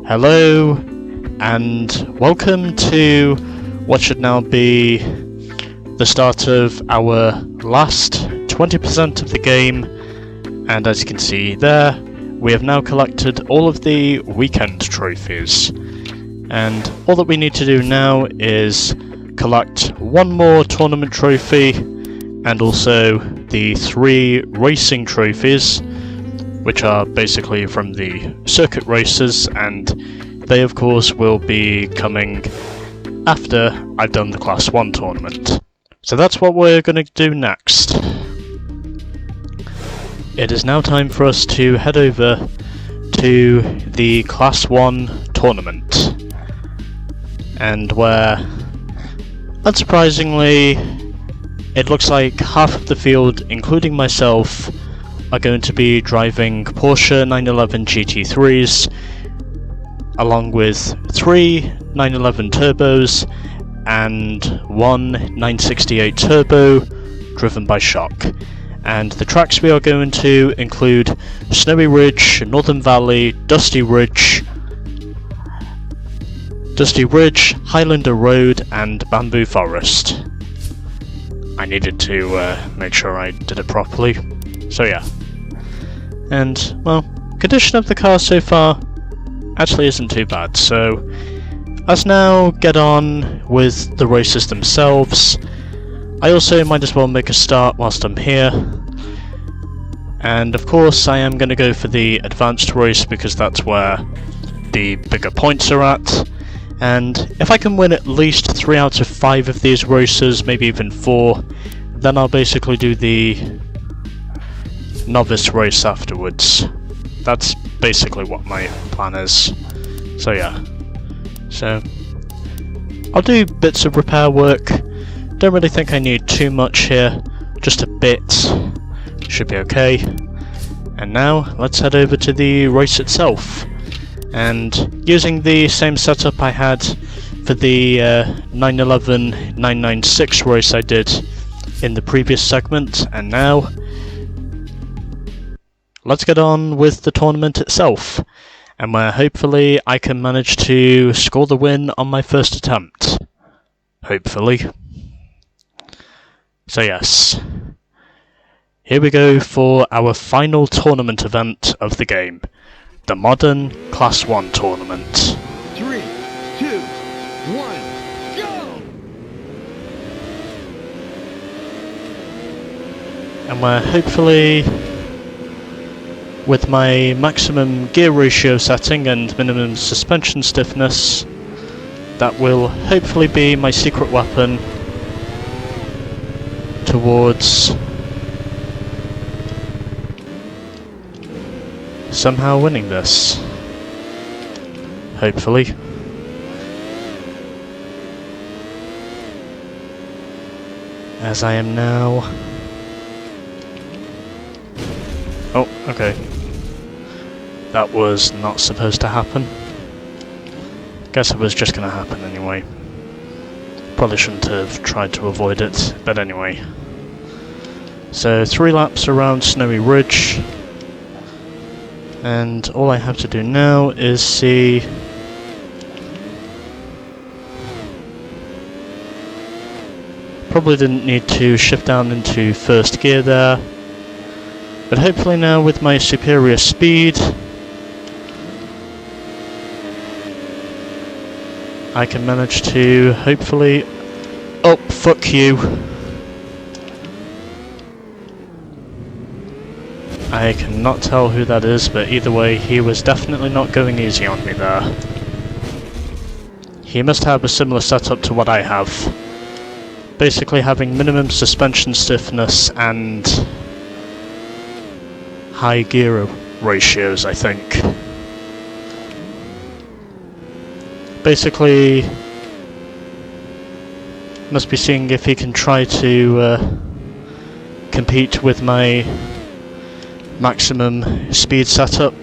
Hello, and welcome to what should now be the start of our last 20% of the game, and as you can see there, we have now collected all of the weekend trophies, and all that we need to do now is collect one more tournament trophy, and also the 3 racing trophies, which are basically from the circuit races, and they of course will be coming after I've done the Class 1 tournament. So that's what we're going to do next. It is now time for us to head over to the Class 1 tournament, and where, unsurprisingly, it looks like half of the field, including myself, are going to be driving Porsche 911 GT3s, along with 3 911 turbos and 1 968 turbo driven by shock. And the tracks we are going to include Snowy Ridge, Northern Valley, Dusty Ridge, Highlander Road and Bamboo Forest. I needed to make sure I did it properly, so yeah. And, well, condition of the car so far actually isn't too bad, so let's now get on with the races themselves. I also might as well make a start whilst I'm here, and of course I am going to go for the advanced race because that's where the bigger points are at, and if I can win at least 3 out of 5 of these races, maybe even 4, then I'll basically do the novice race afterwards. That's basically what my plan is. So yeah. So I'll do bits of repair work. Don't really think I need too much here. Just a bit. Should be okay. And now let's head over to the race itself. And using the same setup I had for the 911 996 race I did in the previous segment, and now let's get on with the tournament itself, and where hopefully I can manage to score the win on my first attempt. Hopefully. So yes, here we go for our final tournament event of the game, the Modern Class 1 tournament. 3, 2, 1, go! And where hopefully, with my maximum gear ratio setting and minimum suspension stiffness, that will hopefully be my secret weapon towards somehow winning this. Hopefully. As I am now... Oh, okay. That was not supposed to happen. Guess it was just gonna happen anyway. Probably shouldn't have tried to avoid it, but anyway. So 3 laps around Snowy Ridge, and all I have to do now is see probably didn't need to shift down into first gear there, but hopefully now with my superior speed I can manage to hopefully... Oh, fuck you. I cannot tell who that is, but either way, he was definitely not going easy on me there. He must have a similar setup to what I have. Basically having minimum suspension stiffness and high gear ratios, I think. Basically, must be seeing if he can try to compete with my maximum speed setup.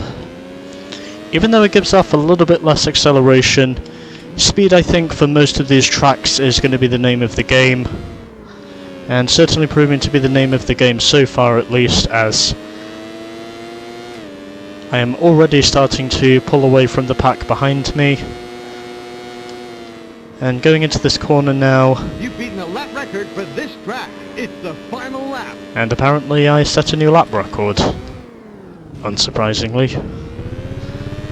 Even though it gives off a little bit less acceleration, speed I think for most of these tracks is going to be the name of the game, and certainly proving to be the name of the game so far, at least, as I am already starting to pull away from the pack behind me. And going into this corner now. You've beaten a lap record for this track. It's the final lap. And apparently I set a new lap record. Unsurprisingly.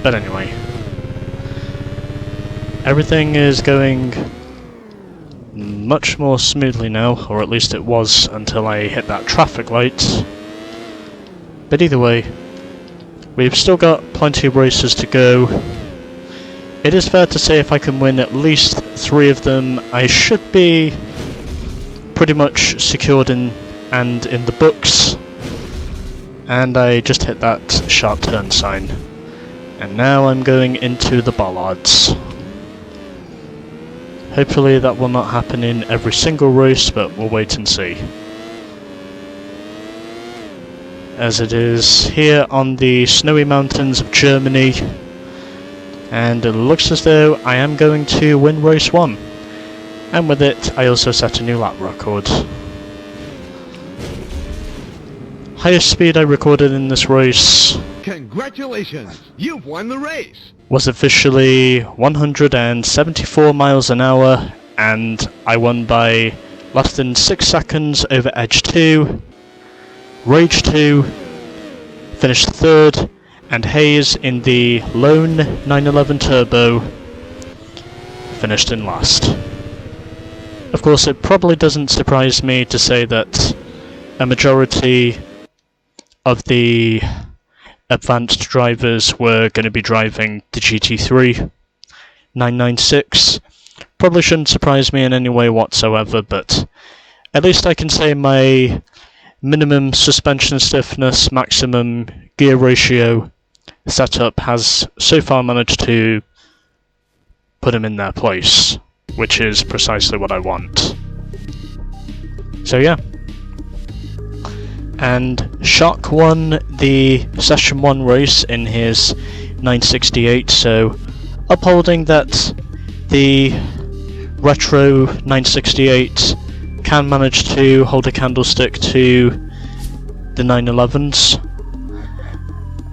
But anyway. Everything is going much more smoothly now, or at least it was until I hit that traffic light. But either way, we've still got plenty of races to go. It is fair to say if I can win at least 3 of them, I should be pretty much secured in the books. And I just hit that sharp turn sign. And now I'm going into the bollards. Hopefully that will not happen in every single race, but we'll wait and see. As it is here on the snowy mountains of Germany, and it looks as though I am going to win race 1. And with it, I also set a new lap record. Highest speed I recorded in this race. Congratulations, you've won the race. Was officially 174 miles an hour, and I won by less than 6 seconds over Edge 2, Rage 2, finished 3rd, and Hayes in the lone 911 Turbo finished in last. Of course, it probably doesn't surprise me to say that a majority of the advanced drivers were going to be driving the GT3 996. Probably shouldn't surprise me in any way whatsoever, but at least I can say my minimum suspension stiffness, maximum gear ratio setup has so far managed to put them in their place, which is precisely what I want. So yeah. And Shock won the Session 1 race in his 968, so upholding that the Retro 968 can manage to hold a candlestick to the 911s.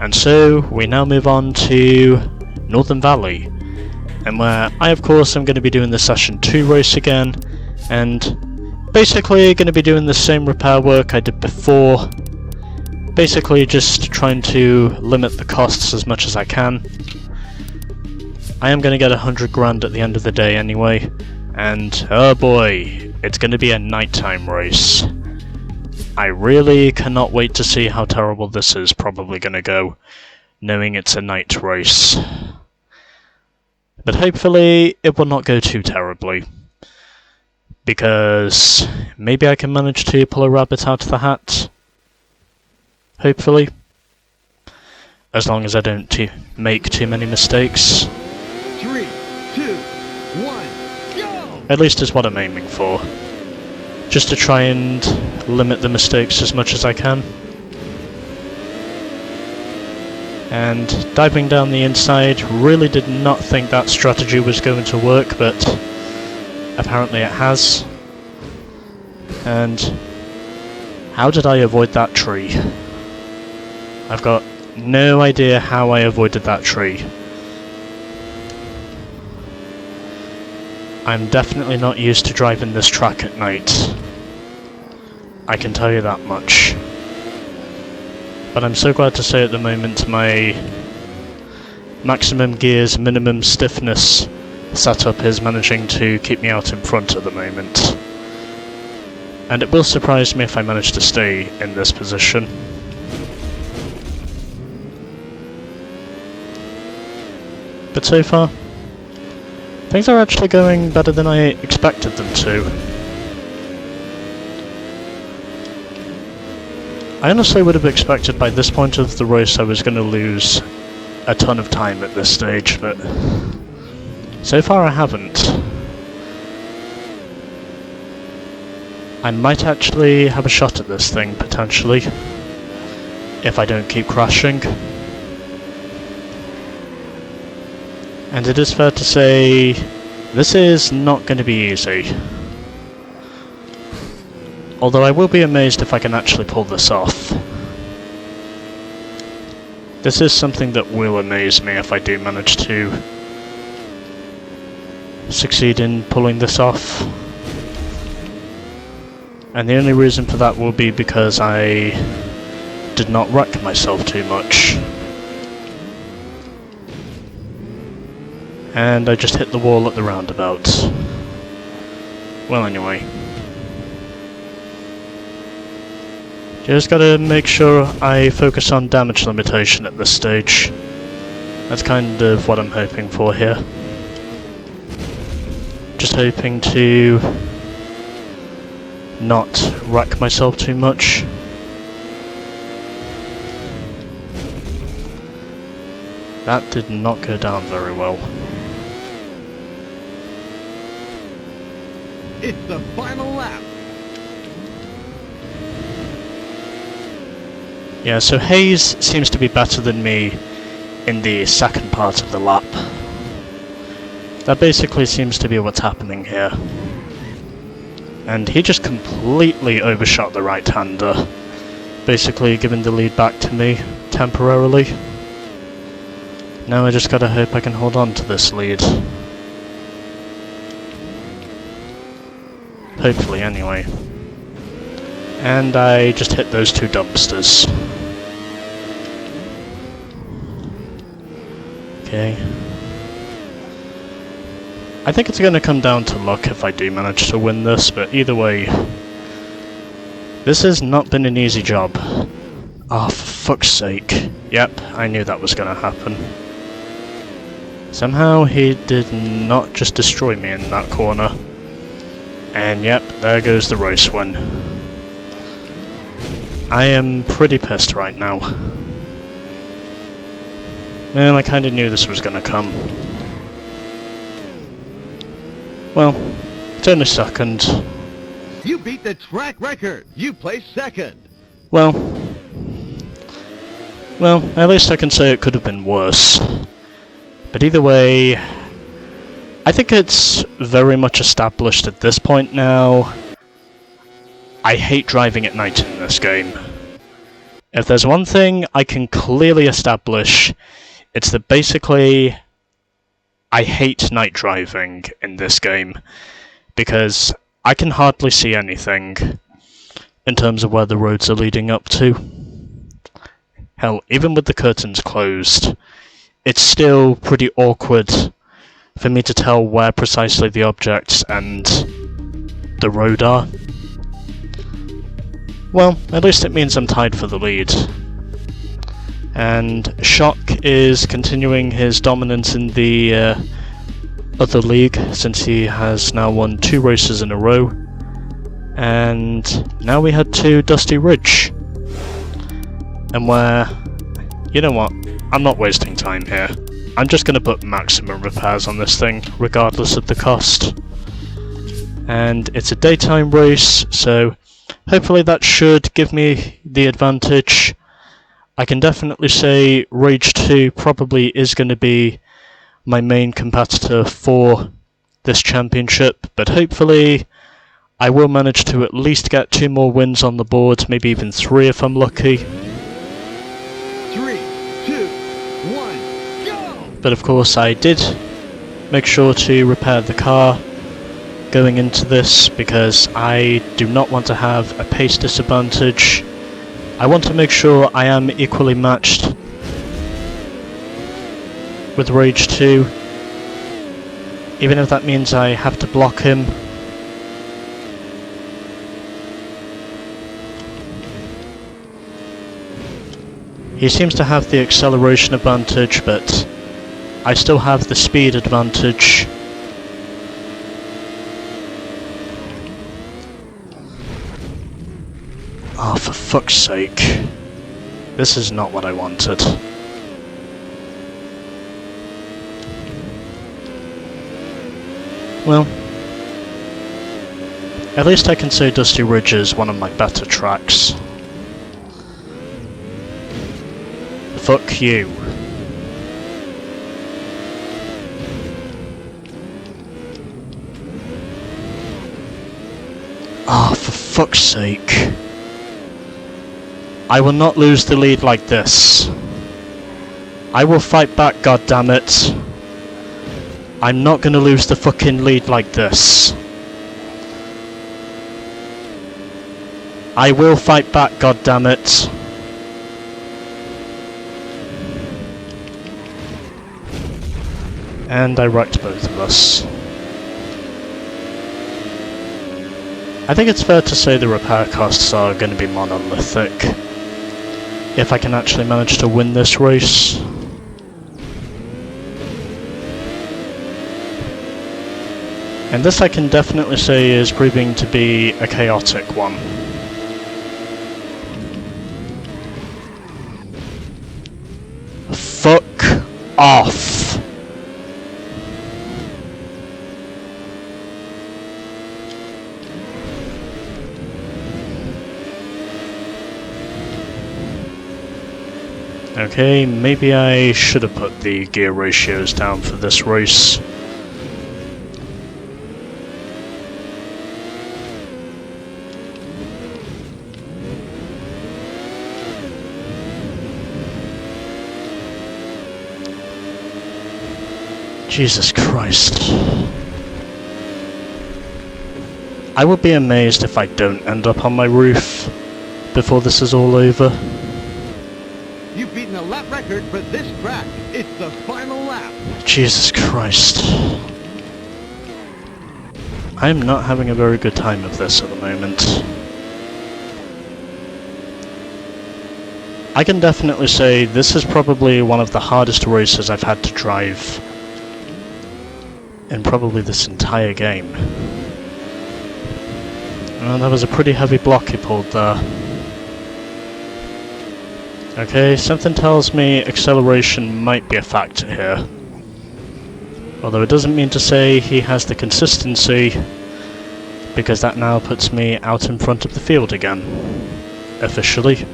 And so we now move on to Northern Valley, and where I of course am going to be doing the Session 2 race again, and basically going to be doing the same repair work I did before, basically just trying to limit the costs as much as I can. I am going to get 100 grand at the end of the day anyway, and oh boy, it's going to be a nighttime race. I really cannot wait to see how terrible this is probably going to go, knowing it's a night race. But hopefully it will not go too terribly, because maybe I can manage to pull a rabbit out of the hat. Hopefully. As long as I don't make too many mistakes. 3, 2, 1, go! At least is what I'm aiming for. Just to try and limit the mistakes as much as I can. And diving down the inside, really did not think that strategy was going to work, but apparently it has. And how did I avoid that tree? I've got no idea how I avoided that tree. I'm definitely not used to driving this track at night. I can tell you that much. But I'm so glad to say at the moment my maximum gears, minimum stiffness setup is managing to keep me out in front at the moment. And it will surprise me if I manage to stay in this position. But so far, things are actually going better than I expected them to. I honestly would have expected by this point of the race I was going to lose a ton of time at this stage, but so far I haven't. I might actually have a shot at this thing, potentially, if I don't keep crashing. And it is fair to say, this is not going to be easy. Although I will be amazed if I can actually pull this off. This is something that will amaze me if I do manage to succeed in pulling this off. And the only reason for that will be because I did not wreck myself too much. And I just hit the wall at the roundabout. Well, anyway. Just gotta make sure I focus on damage limitation at this stage. That's kind of what I'm hoping for here. Just hoping to not wreck myself too much. That did not go down very well. It's the final lap. Yeah, so Hayes seems to be better than me in the second part of the lap. That basically seems to be what's happening here. And he just completely overshot the right-hander, basically giving the lead back to me temporarily. Now I just gotta hope I can hold on to this lead. Hopefully, anyway. And I just hit those two dumpsters. Okay. I think it's going to come down to luck if I do manage to win this, but either way, this has not been an easy job. Oh, for fuck's sake. Yep, I knew that was going to happen. Somehow he did not just destroy me in that corner. And yep, there goes the race win. I am pretty pissed right now. Well, I kinda knew this was gonna come. Well, it's only second. You beat the track record. You placed second. Well, at least I can say it could have been worse. But either way, I think it's very much established at this point now. I hate driving at night in this game. If there's one thing I can clearly establish, it's that basically I hate night driving in this game, because I can hardly see anything in terms of where the roads are leading up to. Hell, even with the curtains closed, it's still pretty awkward for me to tell where precisely the objects and the road are. Well, at least it means I'm tied for the lead. And Shock is continuing his dominance in the other league, since he has now won 2 races in a row. And now we head to Dusty Ridge. And where, you know what, I'm not wasting time here. I'm just going to put maximum repairs on this thing, regardless of the cost. And it's a daytime race, so hopefully that should give me the advantage. I can definitely say Rage 2 probably is going to be my main competitor for this championship, but hopefully I will manage to at least get 2 more wins on the board, maybe even 3 if I'm lucky. 3, 2, 1, go! But of course I did make sure to repair the car going into this, because I do not want to have a pace disadvantage. I want to make sure I am equally matched with Rage 2, even if that means I have to block him. He seems to have the acceleration advantage, but I still have the speed advantage. Oh, for fuck's sake. This is not what I wanted. Well, at least I can say Dusty Ridge is one of my better tracks. Fuck you. Ah, for fuck's sake. I will not lose the lead like this. I will fight back, goddammit. I'm not gonna lose the fucking lead like this. I will fight back, goddammit. And I wrecked both of us. I think it's fair to say the repair costs are going to be monolithic if I can actually manage to win this race. And this I can definitely say is proving to be a chaotic one. Fuck off! Okay, maybe I should have put the gear ratios down for this race. Jesus Christ. I would be amazed if I don't end up on my roof before this is all over. You've beaten a lap record for this track. It's the final lap. Jesus Christ. I am not having a very good time of this at the moment. I can definitely say this is probably one of the hardest races I've had to drive in probably this entire game. Well, that was a pretty heavy block he pulled there. Okay, something tells me acceleration might be a factor here. Although it doesn't mean to say he has the consistency, because that now puts me out in front of the field again, officially.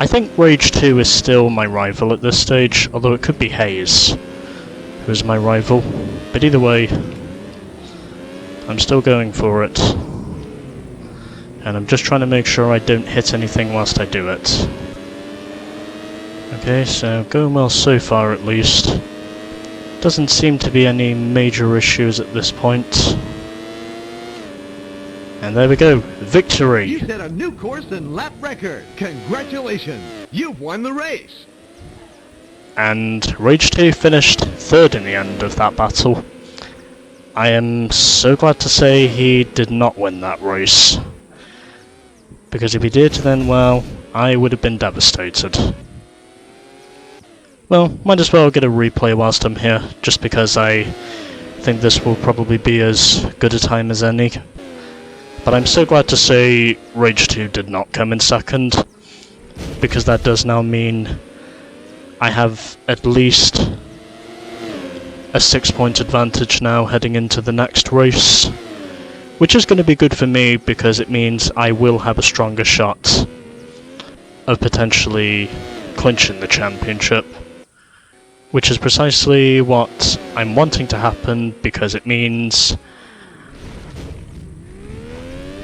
I think Rage 2 is still my rival at this stage, although it could be Hayes, who's my rival. But either way, I'm still going for it. And I'm just trying to make sure I don't hit anything whilst I do it. Okay, so going well so far at least. Doesn't seem to be any major issues at this point. And there we go, victory! You set a new course and lap record. Congratulations, you've won the race. And Rage 2 finished third in the end of that battle. I am so glad to say he did not win that race. Because if he did, then, well, I would have been devastated. Well, might as well get a replay whilst I'm here, just because I think this will probably be as good a time as any. But I'm so glad to say Rage 2 did not come in second, because that does now mean I have at least a 6-point advantage now heading into the next race. Which is going to be good for me because it means I will have a stronger shot of potentially clinching the championship. Which is precisely what I'm wanting to happen because it means...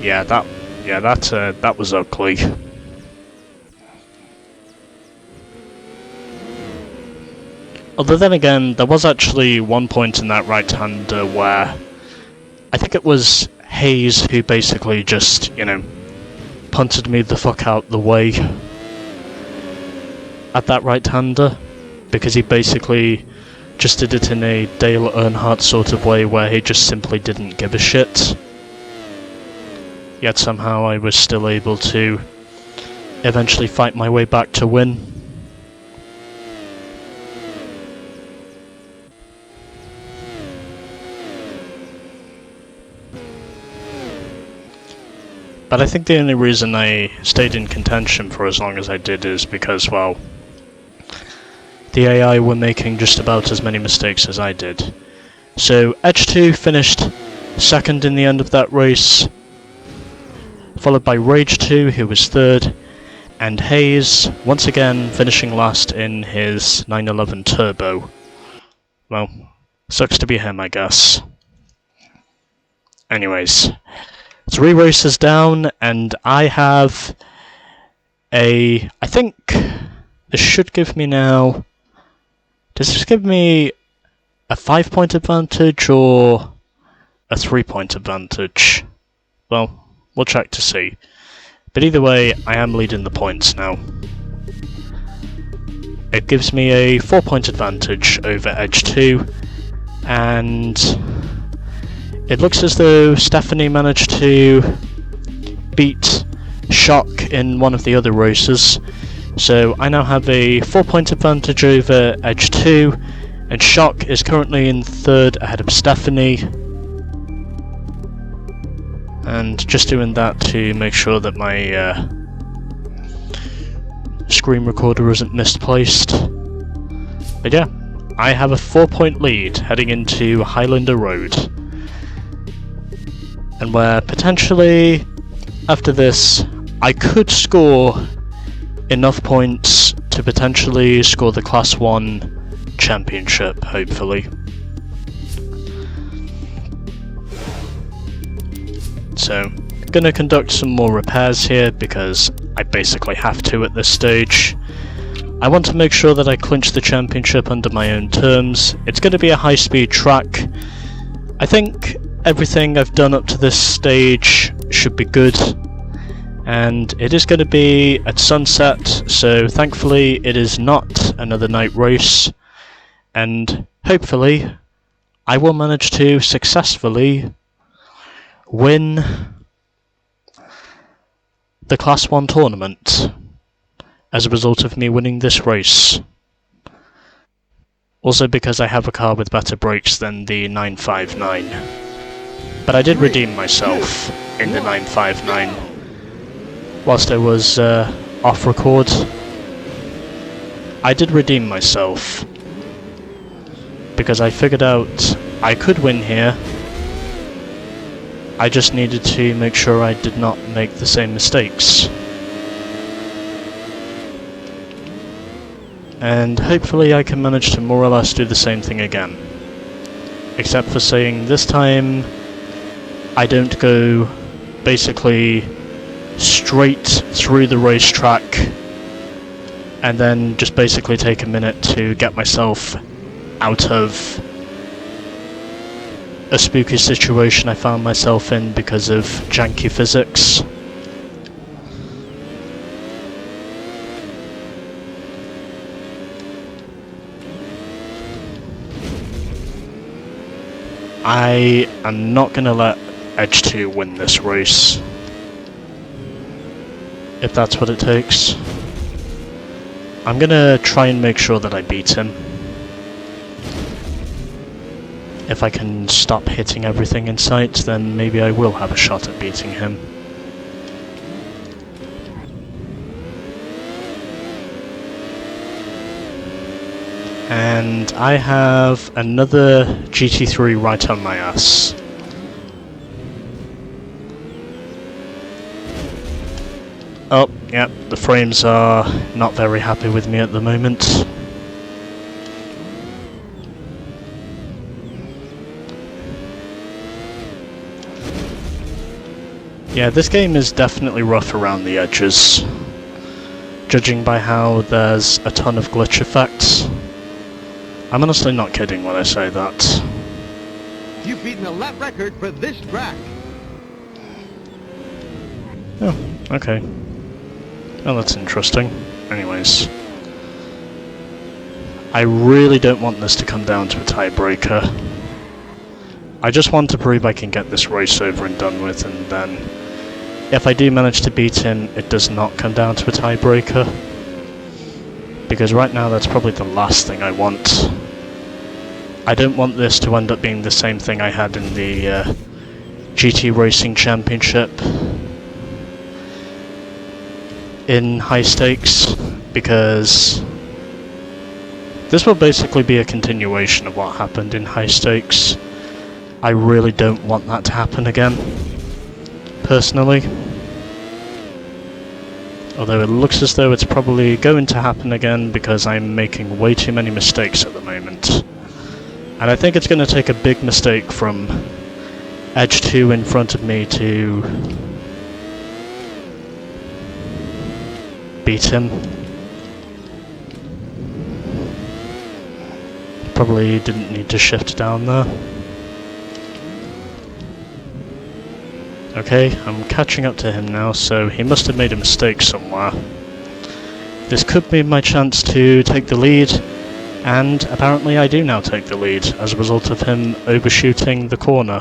Yeah, that was ugly. Although then again, there was actually one point in that right-hander where I think it was Hayes who basically just, you know, punted me the fuck out the way at that right-hander, because he basically just did it in a Dale Earnhardt sort of way where he just simply didn't give a shit. Yet somehow I was still able to eventually fight my way back to win. But I think the only reason I stayed in contention for as long as I did is because, well, the AI were making just about as many mistakes as I did. So, Edge 2 finished second in the end of that race, followed by Rage 2, who was third, and Hayes, once again, finishing last in his 911 Turbo. Well, sucks to be him, I guess. Anyways, 3 races down, and I have I think this should give me now... Does this give me a 5-point advantage or a 3-point advantage? Well, we'll check to see. But either way, I am leading the points now. It gives me a 4-point advantage over Edge 2, and it looks as though Stephanie managed to beat Shock in one of the other races. So I now have a 4-point advantage over Edge 2, and Shock is currently in 3rd ahead of Stephanie. And just doing that to make sure that my screen recorder isn't misplaced. But yeah, I have a 4-point lead heading into Highlander Road. And where potentially, after this, I could score enough points to potentially score the Class 1 championship, hopefully. So, gonna conduct some more repairs here because I basically have to at this stage. I want to make sure that I clinch the championship under my own terms. It's going to be a high-speed track. I think everything I've done up to this stage should be good. And it is going to be at sunset, so thankfully it is not another night race. And hopefully I will manage to successfully win the Class 1 tournament as a result of me winning this race. Also because I have a car with better brakes than the 959. But I did redeem myself in the 959 whilst I was off record. I did redeem myself because I figured out I could win here. I just needed to make sure I did not make the same mistakes. And hopefully I can manage to more or less do the same thing again. Except for saying this time I don't go basically straight through the racetrack and then just basically take a minute to get myself out of a spooky situation I found myself in because of janky physics. I am not going to let Edge 2 win this race, if that's what it takes. I'm going to try and make sure that I beat him. If I can stop hitting everything in sight, then maybe I will have a shot at beating him. And I have another GT3 right on my ass. Oh, yeah, the frames are not very happy with me at the moment. Yeah, this game is definitely rough around the edges, judging by how there's a ton of glitch effects. I'm honestly not kidding when I say that. You've beaten a lap record for this track. Oh, okay. Well, that's interesting. Anyways. I really don't want this to come down to a tiebreaker. I just want to prove I can get this race over and done with, and then if I do manage to beat him, it does not come down to a tiebreaker. Because right now that's probably the last thing I want. I don't want this to end up being the same thing I had in the GT Racing Championship in high stakes, because this will basically be a continuation of what happened in high stakes. I really don't want that to happen again, personally. Although it looks as though it's probably going to happen again because I'm making way too many mistakes at the moment. And I think it's going to take a big mistake from Edge 2 in front of me to beat him. Probably didn't need to shift down there. Okay, I'm catching up to him now, so he must have made a mistake somewhere. This could be my chance to take the lead, and apparently I do now take the lead as a result of him overshooting the corner.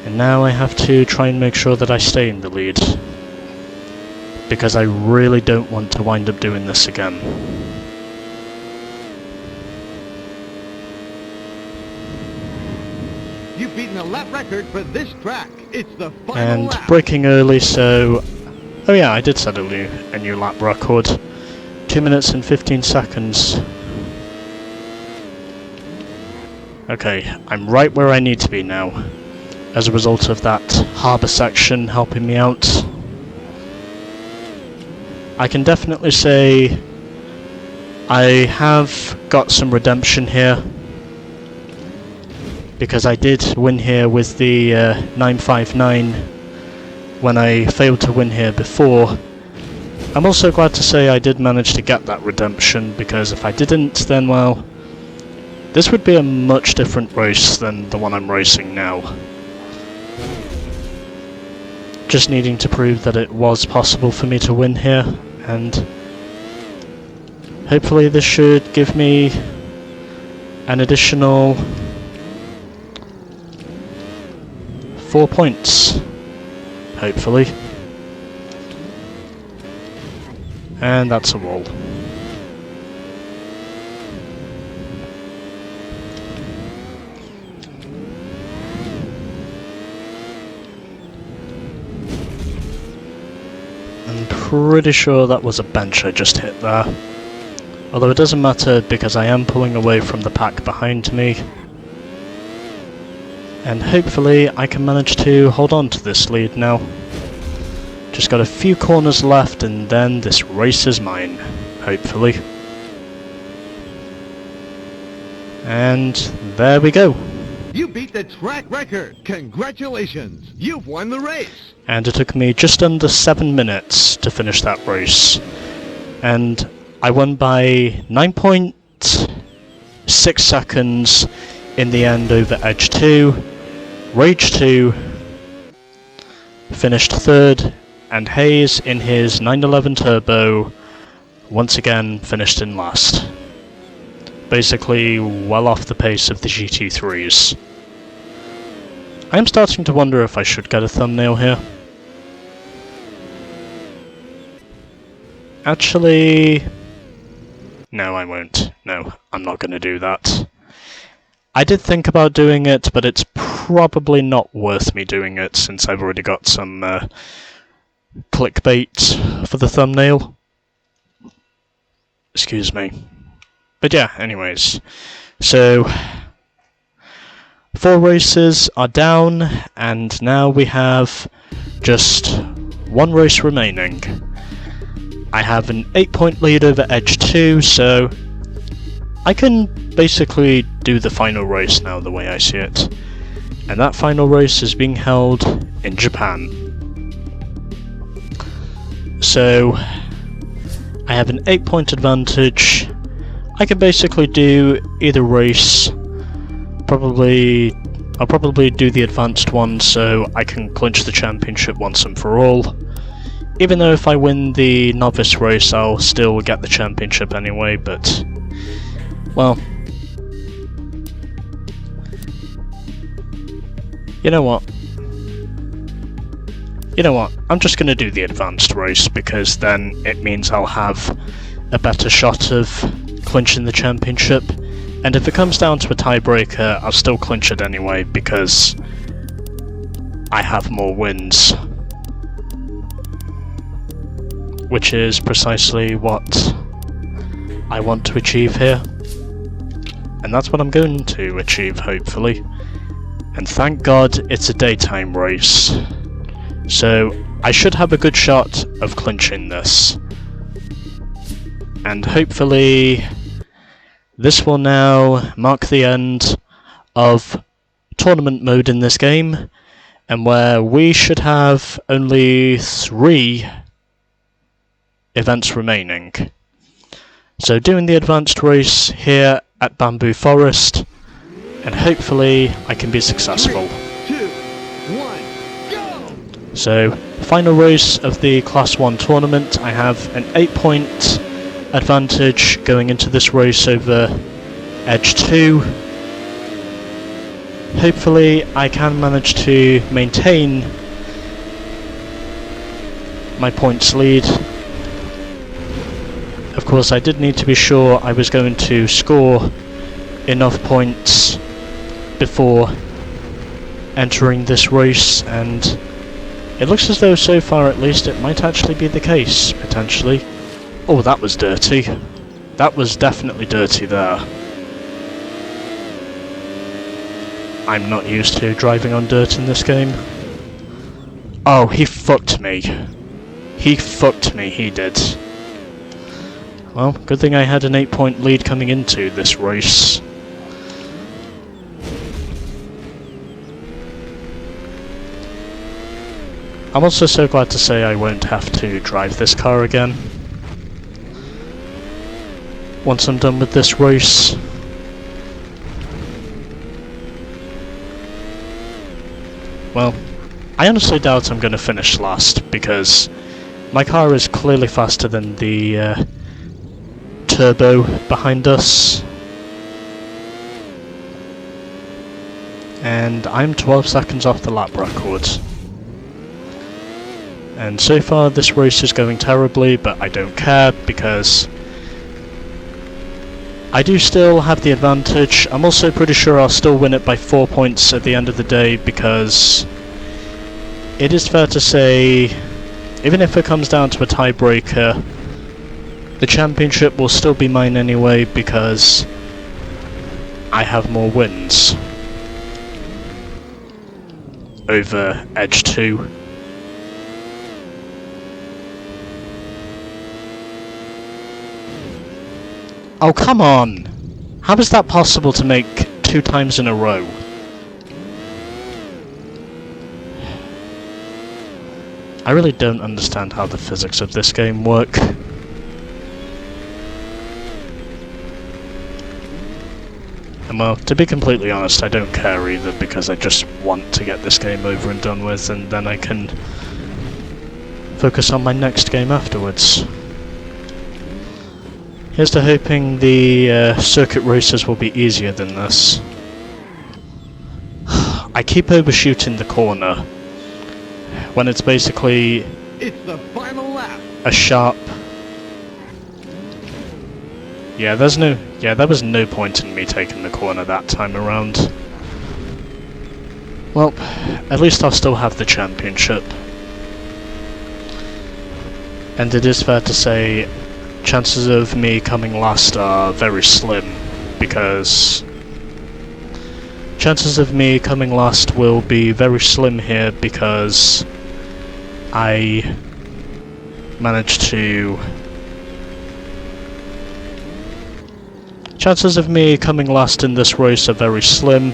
And now I have to try and make sure that I stay in the lead, because I really don't want to wind up doing this again. You've beaten a lap record for this track. It's the final And lap. braking early, so... Oh yeah, I did set a new lap record. 2 minutes and 15 seconds. Okay, I'm right where I need to be now, as a result of that harbour section helping me out. I can definitely say I have got some redemption here, because I did win here with the 959 when I failed to win here before. I'm also glad to say I did manage to get that redemption, because if I didn't, then well, this would be a much different race than the one I'm racing now. Just needing to prove that it was possible for me to win here, and hopefully this should give me an additional 4 points, hopefully. And that's a wall. I'm pretty sure that was a bench I just hit there. Although it doesn't matter, because I am pulling away from the pack behind me. And hopefully I can manage to hold on to this lead now. Just got a few corners left, and then this race is mine, hopefully. And there we go. You beat the track record. Congratulations. You've won the race. And it took me just under 7 minutes to finish that race. And I won by 9.6 seconds in the end over Edge 2. Rage 2 finished third, and Hayes in his 911 Turbo once again finished in last. Basically well off the pace of the GT3s. I am starting to wonder if I should get a thumbnail here. Actually, no, I won't. No, I'm not going to do that. I did think about doing it, but it's probably not worth me doing it, since I've already got some clickbait for the thumbnail. Excuse me. But yeah, anyways. So, 4 races are down, and now we have just 1 race remaining. I have an 8-point lead over Edge 2, so I can basically do the final race now the way I see it. And that final race is being held in Japan. So I have an 8-point advantage. I can basically do either race. I'll probably do the advanced one so I can clinch the championship once and for all. Even though if I win the novice race I'll still get the championship anyway, but well, you know what? I'm just going to do the advanced race, because then it means I'll have a better shot of clinching the championship. And if it comes down to a tiebreaker, I'll still clinch it anyway, because I have more wins. Which is precisely what I want to achieve here. And that's what I'm going to achieve, hopefully. And thank God it's a daytime race. So I should have a good shot of clinching this. And hopefully this will now mark the end of tournament mode in this game, and where we should have only 3 events remaining. So doing the advanced race here at Bamboo Forest, and hopefully I can be successful. 3, 2, 1, go! So, final race of the Class 1 tournament. I have an 8-point advantage going into this race over Edge 2. Hopefully I can manage to maintain my points lead. Of course, I did need to be sure I was going to score enough points before entering this race, and it looks as though so far at least it might actually be the case, potentially. Oh, that was dirty. That was definitely dirty there. I'm not used to driving on dirt in this game. Oh, he fucked me. He fucked me, he did. Well, good thing I had an 8-point lead coming into this race. I'm also so glad to say I won't have to drive this car again once I'm done with this race. Well, I honestly doubt I'm going to finish last, because my car is clearly faster than the turbo behind us. And I'm 12 seconds off the lap record. And so far this race is going terribly, but I don't care, because I do still have the advantage. I'm also pretty sure I'll still win it by 4 points at the end of the day, because it is fair to say, even if it comes down to a tiebreaker, the championship will still be mine anyway, because I have more wins over Edge 2. Oh, come on! How is that possible to make 2 times in a row? I really don't understand how the physics of this game work. And well, to be completely honest, I don't care either, because I just want to get this game over and done with, and then I can focus on my next game afterwards. Here's to hoping the circuit races will be easier than this. I keep overshooting the corner when it's basically It's the final lap. a sharp... Yeah, there was no point in me taking the corner that time around. Well, at least I'll still have the championship. And it is fair to say, chances of me coming last are very slim, because chances of me coming last will be very slim here, because I managed to... Chances of me coming last in this race are very slim,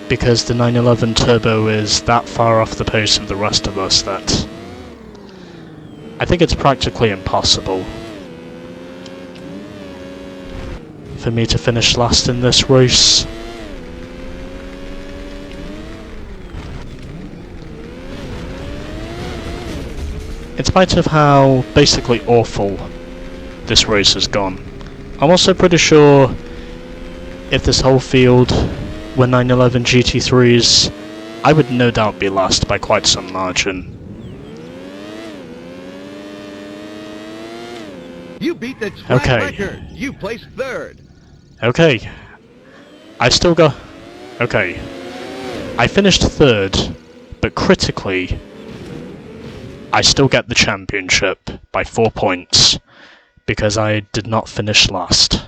because the 911 Turbo is that far off the pace of the rest of us that I think it's practically impossible for me to finish last in this race. In spite of how basically awful this race has gone, I'm also pretty sure if this whole field were 911 GT3s, I would no doubt be last by quite some margin. You beat the track Okay. record. You placed third. Okay. I still got... Okay. I finished third, but critically, I still get the championship by 4 points, because I did not finish last.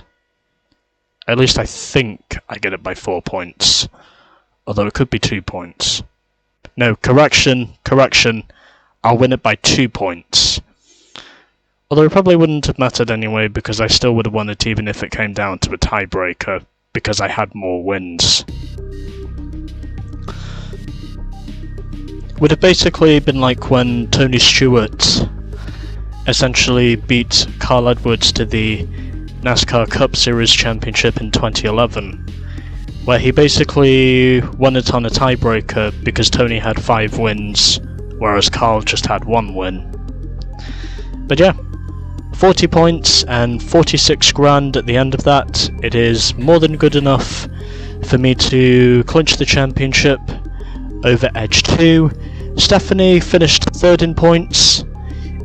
At least I think I get it by 4 points, although it could be 2 points. No, correction, I'll win it by 2 points. Although it probably wouldn't have mattered anyway, because I still would have won it even if it came down to a tiebreaker, because I had more wins. Would have basically been like when Tony Stewart essentially beat Carl Edwards to the NASCAR Cup Series Championship in 2011, where he basically won it on a tiebreaker because Tony had 5 wins, whereas Carl just had 1 win. But yeah, 40 points and 46 grand at the end of that. It is more than good enough for me to clinch the championship over Edge 2. Stephanie finished 3rd in points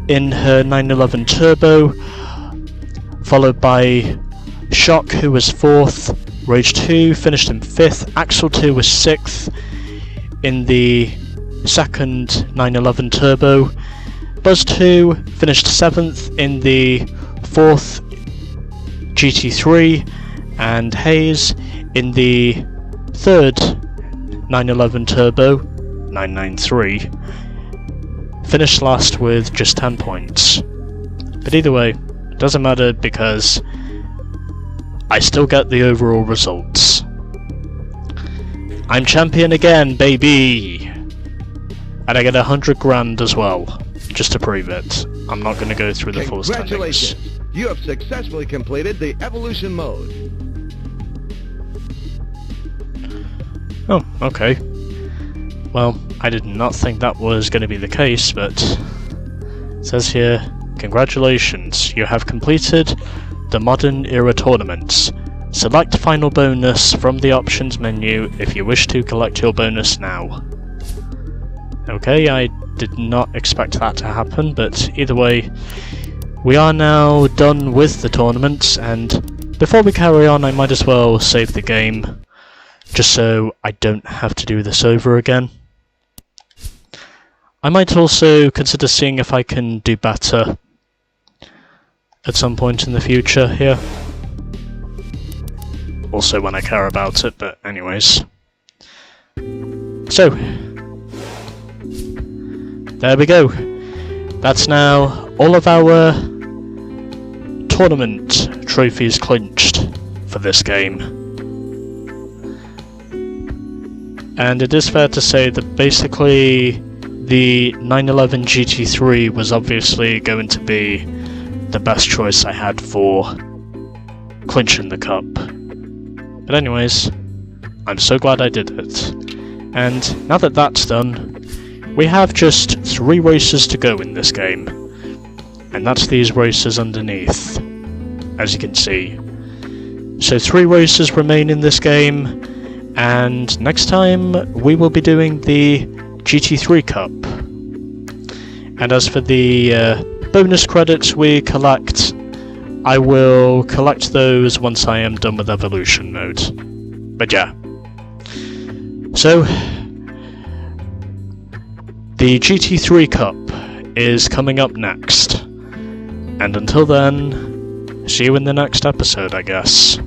in her 911 Turbo, followed by Shock, who was 4th. Rage 2 finished in 5th. Axel 2 was 6th in the 2nd 911 Turbo. Buzz 2 finished 7th in the 4th GT3, and Hayes in the 3rd 911 Turbo 993 finished last with just 10 points. But either way, it doesn't matter because I still get the overall results. I'm champion again, baby! And I get 100 grand as well, just to prove it. I'm not going to go through the full standings. Congratulations! You have successfully completed the evolution mode. Oh, okay. Well, I did not think that was going to be the case, but it says here, congratulations, you have completed the Modern Era tournaments. Select final bonus from the options menu if you wish to collect your bonus now. Okay, I did not expect that to happen, but either way, we are now done with the tournaments, and before we carry on I might as well save the game, just so I don't have to do this over again. I might also consider seeing if I can do better at some point in the future here. Also when I care about it, but anyways. So, there we go. That's now all of our tournament trophies clinched for this game. And it is fair to say that basically the 911 GT3 was obviously going to be the best choice I had for clinching the cup. But anyways, I'm so glad I did it. And now that that's done, we have just 3 races to go in this game. And that's these races underneath, as you can see. So 3 races remain in this game, and next time we will be doing the GT3 Cup. And as for the bonus credits we collect, I will collect those once I am done with Evolution mode. But yeah. So, the GT3 Cup is coming up next. And until then, see you in the next episode, I guess.